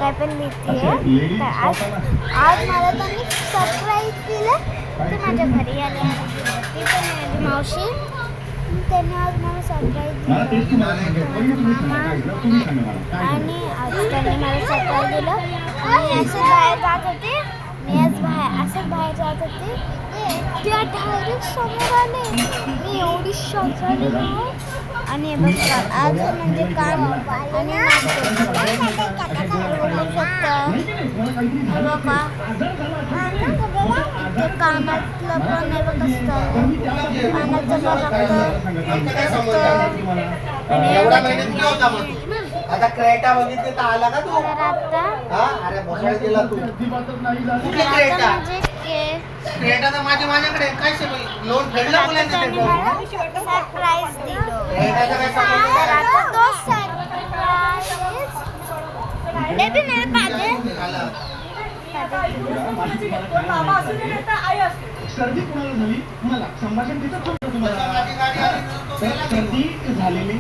काय पण लिहिते. तर आज मला त्यांनी सरप्राईज दिलं. ते माझ्या घरी आले आणि पण माझी मावशी त्यांनी आज मला सरप्राईज दिलं. मामा आणि आज त्यांनी मला सरप्राईज दिलं. मी असं बाहेर जात होते. असं बाहेर जात होते. त्या डायरेक्ट समोर आले. मी एवढी शॉक झाली ना. आणि बघा आज म्हणजे काम आणि बघू शकता बघा ते कामातलं पण हे बघ असतं. आता क्रेटा बघितले तर आला का तू? आता अरे बसायला गेला तू. कुठली क्रेटा? क्रेटा तर माझ्याकडे काय लोन फेडलं मुलांचं सरप्राईज दिलं. क्रेटाचं काय सांगितलं? आता तो सरप्राईज हे बी नाही पाहिजे. सर्दी कुणाला झाली मला संभाषण तिथं तुम्हाला सर्दी झालेली